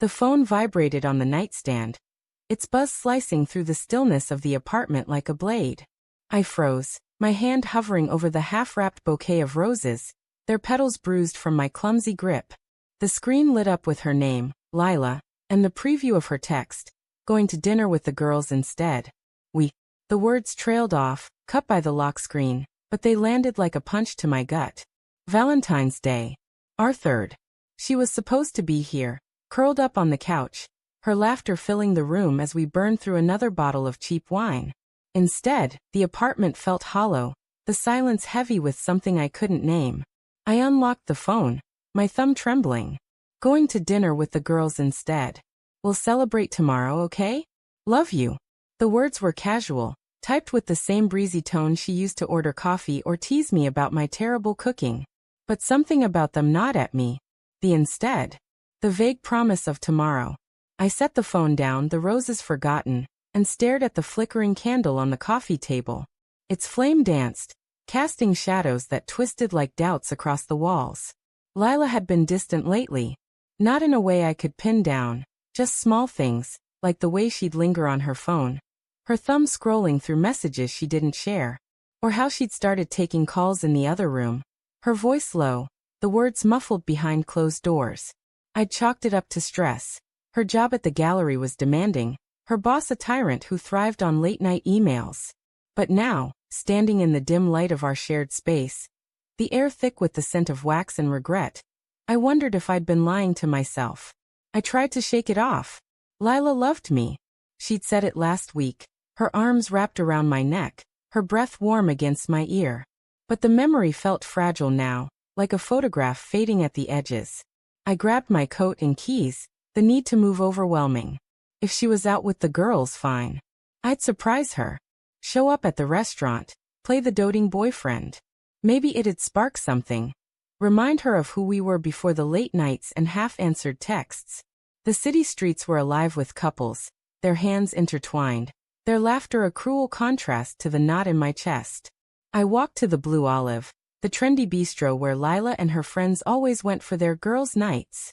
The phone vibrated on the nightstand, its buzz slicing through the stillness of the apartment like a blade. I froze, my hand hovering over the half-wrapped bouquet of roses, their petals bruised from my clumsy grip. The screen lit up with her name, Lila, and the preview of her text, going to dinner with the girls instead. The words trailed off, cut by the lock screen, but they landed like a punch to my gut. Valentine's Day. Our third. She was supposed to be here, curled up on the couch, her laughter filling the room as we burned through another bottle of cheap wine. Instead, the apartment felt hollow, the silence heavy with something I couldn't name. I unlocked the phone, my thumb trembling. Going to dinner with the girls instead. We'll celebrate tomorrow, okay? Love you. The words were casual, typed with the same breezy tone she used to order coffee or tease me about my terrible cooking. But something about them gnawed at me. The instead. The vague promise of tomorrow. I set the phone down, the roses forgotten, and stared at the flickering candle on the coffee table. Its flame danced, casting shadows that twisted like doubts across the walls. Lila had been distant lately. Not in a way I could pin down, just small things, like the way she'd linger on her phone, her thumb scrolling through messages she didn't share, or how she'd started taking calls in the other room, her voice low, the words muffled behind closed doors. I'd chalked it up to stress. Her job at the gallery was demanding, her boss a tyrant who thrived on late-night emails. But now, standing in the dim light of our shared space, the air thick with the scent of wax and regret, I wondered if I'd been lying to myself. I tried to shake it off. Lila loved me. She'd said it last week, her arms wrapped around my neck, her breath warm against my ear. But the memory felt fragile now, like a photograph fading at the edges. I grabbed my coat and keys, the need to move overwhelming. If she was out with the girls, fine. I'd surprise her. Show up at the restaurant, play the doting boyfriend. Maybe it'd spark something. Remind her of who we were before the late nights and half-answered texts. The city streets were alive with couples, their hands intertwined, their laughter a cruel contrast to the knot in my chest. I walked to the Blue Olive, the trendy bistro where Lila and her friends always went for their girls' nights.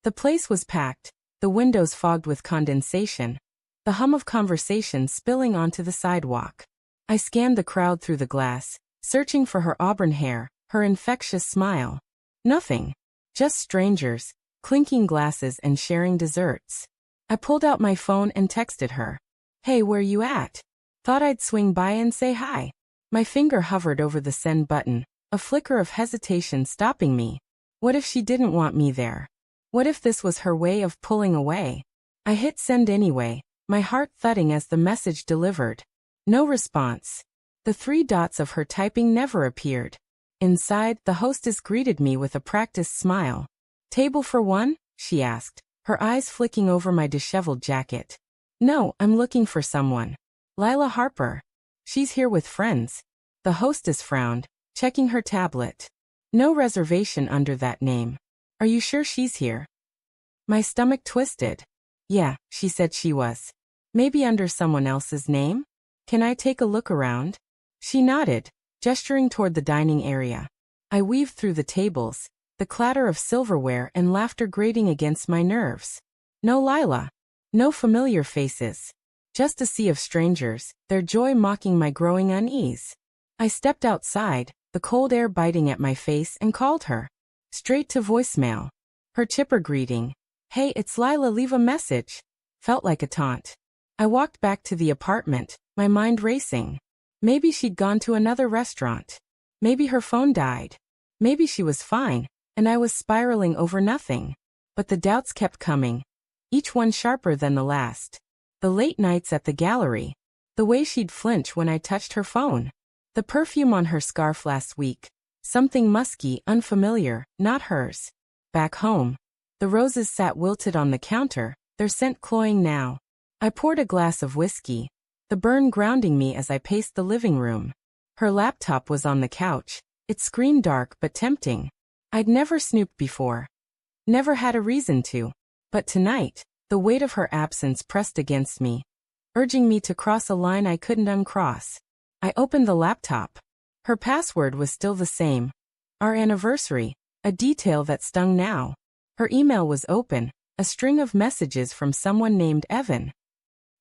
The place was packed, the windows fogged with condensation, the hum of conversation spilling onto the sidewalk. I scanned the crowd through the glass, searching for her auburn hair, her infectious smile. Nothing. Just strangers, clinking glasses and sharing desserts. I pulled out my phone and texted her. Hey, where you at? Thought I'd swing by and say hi. My finger hovered over the send button, a flicker of hesitation stopping me. What if she didn't want me there? What if this was her way of pulling away? I hit send anyway, my heart thudding as the message delivered. No response. The 3 dots of her typing never appeared. Inside, the hostess greeted me with a practiced smile. Table for one? She asked, her eyes flicking over my disheveled jacket. No, I'm looking for someone. Lila Harper. She's here with friends. The hostess frowned, checking her tablet. No reservation under that name. Are you sure she's here? My stomach twisted. Yeah, she said she was. Maybe under someone else's name? Can I take a look around? She nodded, gesturing toward the dining area. I weaved through the tables, the clatter of silverware and laughter grating against my nerves. No Lila. No familiar faces. Just a sea of strangers, their joy mocking my growing unease. I stepped outside, the cold air biting at my face, and called her. Straight to voicemail. Her chipper greeting, "Hey, it's Lila, leave a message," felt like a taunt. I walked back to the apartment, my mind racing. Maybe she'd gone to another restaurant. Maybe her phone died. Maybe she was fine, and I was spiraling over nothing. But the doubts kept coming, each one sharper than the last. The late nights at the gallery. The way she'd flinch when I touched her phone. The perfume on her scarf last week. Something musky, unfamiliar, not hers. Back home. The roses sat wilted on the counter, their scent cloying now. I poured a glass of whiskey, the burn grounding me as I paced the living room. Her laptop was on the couch, its screen dark but tempting. I'd never snooped before. Never had a reason to. But tonight, the weight of her absence pressed against me, urging me to cross a line I couldn't uncross. I opened the laptop. Her password was still the same. Our anniversary, a detail that stung now. Her email was open, a A string of messages from someone named Evan.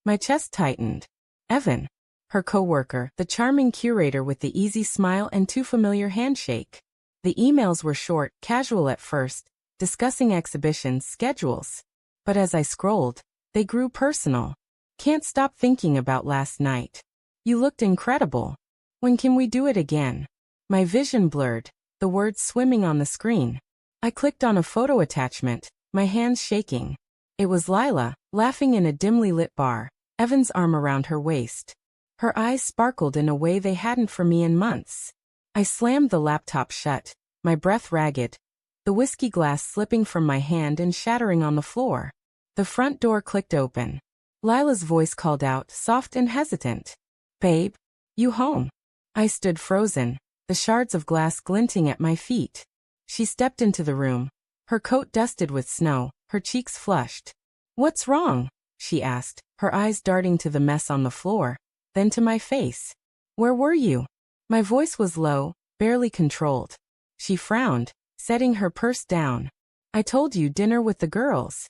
My chest tightened. Evan. Her coworker, the charming curator with the easy smile and too familiar handshake. The emails were short, casual at first, discussing exhibitions, schedules. But as I scrolled, they grew personal. Can't stop thinking about last night. You looked incredible. When can we do it again? My vision blurred, the words swimming on the screen. I clicked on a photo attachment, my hands shaking. It was Lila, laughing in a dimly lit bar, Evan's arm around her waist. Her eyes sparkled in a way they hadn't for me in months. I slammed the laptop shut, my breath ragged, the whiskey glass slipping from my hand and shattering on the floor. The front door clicked open. Lila's voice called out, soft and hesitant. Babe, you home? I stood frozen, the shards of glass glinting at my feet. She stepped into the room, her coat dusted with snow, her cheeks flushed. What's wrong? She asked, her eyes darting to the mess on the floor, then to my face. Where were you? My voice was low, barely controlled. She frowned, setting her purse down. I told you, dinner with the girls.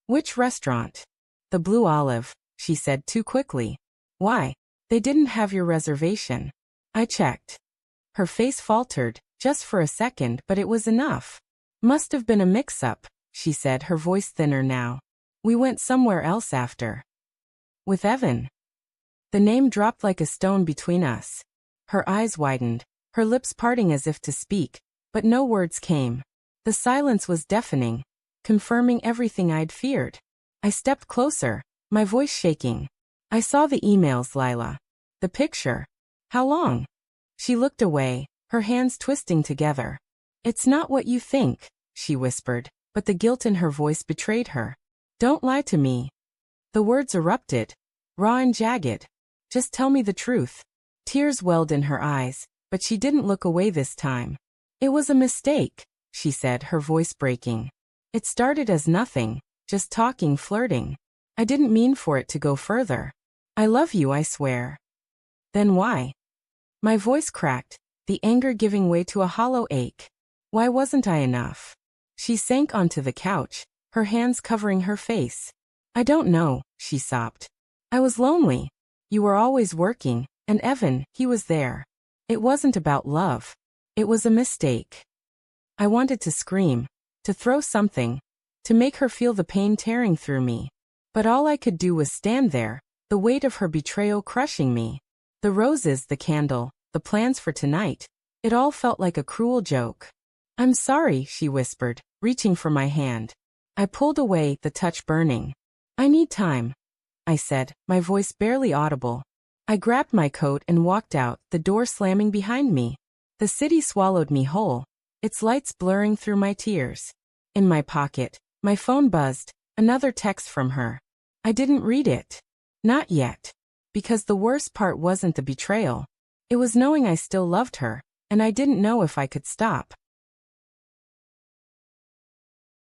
Which restaurant? The Blue Olive, she said too quickly. Why? They didn't have your reservation. I checked. Her face faltered, just for a second, but it was enough. Must have been a mix-up, she said, her voice thinner now. We went somewhere else after. With Evan. The name dropped like a stone between us. Her eyes widened, her lips parting as if to speak, but no words came. The silence was deafening, confirming everything I'd feared. I stepped closer, my voice shaking. I saw the emails, Lila. The picture. How long? She looked away, her hands twisting together. It's not what you think, she whispered, but the guilt in her voice betrayed her. Don't lie to me. The words erupted, raw and jagged. Just tell me the truth. Tears welled in her eyes, but she didn't look away this time. It was a mistake, she said, her voice breaking. It started as nothing, just talking, flirting. I didn't mean for it to go further. I love you, I swear. Then why? My voice cracked, the anger giving way to a hollow ache. Why wasn't I enough? She sank onto the couch, her hands covering her face. I don't know, she sobbed. I was lonely. You were always working, and Evan, he was there. It wasn't about love. It was a mistake. I wanted to scream, to throw something, to make her feel the pain tearing through me. But all I could do was stand there, the weight of her betrayal crushing me. The roses, the candle, the plans for tonight. It all felt like a cruel joke. I'm sorry, she whispered, reaching for my hand. I pulled away, the touch burning. I need time, I said, my voice barely audible. I grabbed my coat and walked out, the door slamming behind me. The city swallowed me whole, its lights blurring through my tears. In my pocket, my phone buzzed, another text from her. I didn't read it. Not yet. Because the worst part wasn't the betrayal. It was knowing I still loved her, and I didn't know if I could stop.